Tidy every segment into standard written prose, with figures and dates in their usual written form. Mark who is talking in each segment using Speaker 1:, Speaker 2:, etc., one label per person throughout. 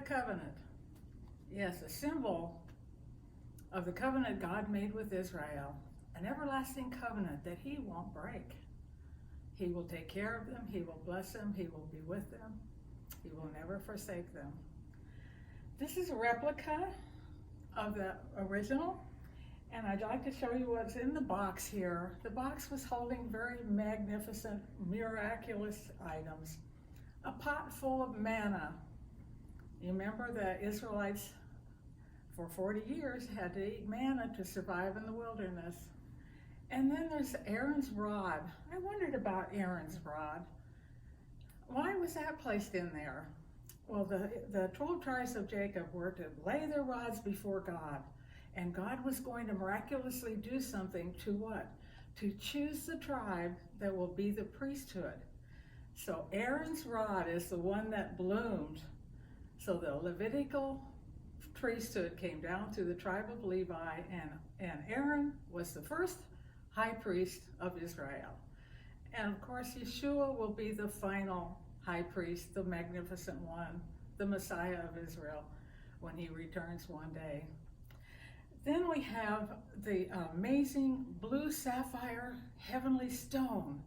Speaker 1: Covenant. Yes, a symbol of the covenant God made with Israel. An everlasting covenant that he won't break. He will take care of them. He will bless them. He will be with them. He will never forsake them. This is a replica of the original. And I'd like to show you what's in the box here. The box was holding very magnificent, miraculous items. A pot full of manna. You remember the Israelites for 40 years had to eat manna to survive in the wilderness. And then there's Aaron's rod. I wondered about Aaron's rod. Why was that placed in there? Well, the 12 tribes of Jacob were to lay their rods before God. And God was going to miraculously do something to what? To choose the tribe that will be the priesthood. So Aaron's rod is the one that bloomed. So the Levitical priesthood came down through the tribe of Levi, and Aaron was the first high priest of Israel. And of course, Yeshua will be the final high priest, the magnificent one, the Messiah of Israel, when he returns one day. Then we have the amazing blue sapphire heavenly stone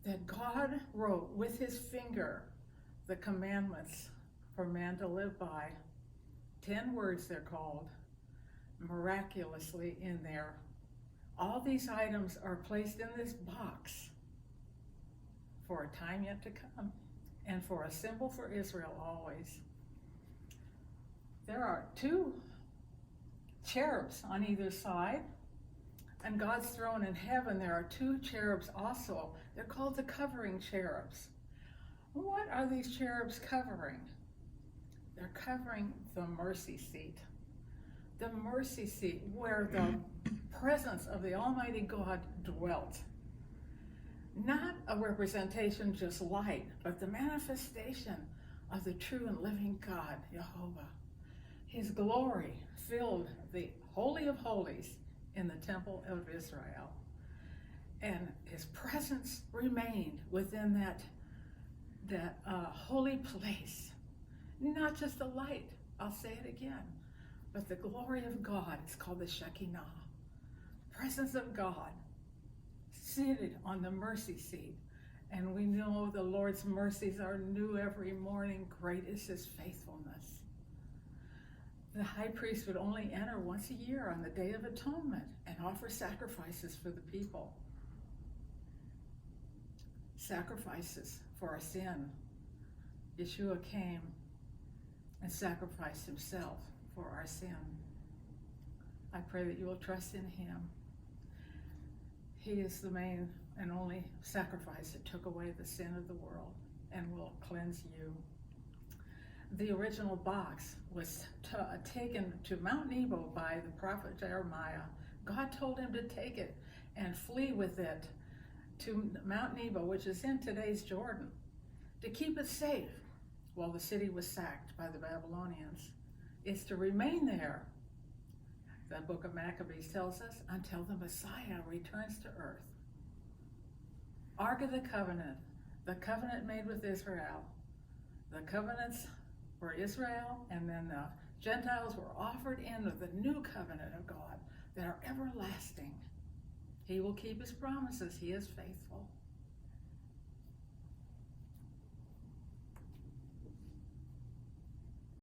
Speaker 1: that God wrote with his finger the commandments for man to live by. 10 words they're called, miraculously in there. All these items are placed in this box for a time yet to come and for a symbol for Israel always. There are 2 cherubs on either side. And God's throne in heaven, there are 2 cherubs also. They're called the covering cherubs. What are these cherubs covering? They're covering the mercy seat. The mercy seat where the presence of the Almighty God dwelt. Not a representation, just light, but the manifestation of the true and living God, Jehovah. His glory filled the Holy of Holies in the temple of Israel. And his presence remained within that holy place. Not just the light, I'll say it again, but the glory of God. It's called the Shekinah. Presence of God seated on the mercy seat. And we know the Lord's mercies are new every morning. Great is his faithfulness. The high priest would only enter once a year on the Day of Atonement and offer sacrifices for the people. Sacrifices for our sin. Yeshua came and sacrificed himself for our sin. I pray that you will trust in him. He is the main and only sacrifice that took away the sin of the world and will cleanse you. The original box was taken to Mount Nebo by the prophet Jeremiah. God told him to take it and flee with it to Mount Nebo, which is in today's Jordan, to keep it safe while the city was sacked by the Babylonians. It's to remain there, the book of Maccabees tells us, until the Messiah returns to earth. Ark of the Covenant, the covenant made with Israel. The covenants for Israel, and then the Gentiles were offered into the new covenant of God that are everlasting. He will keep his promises. He is faithful.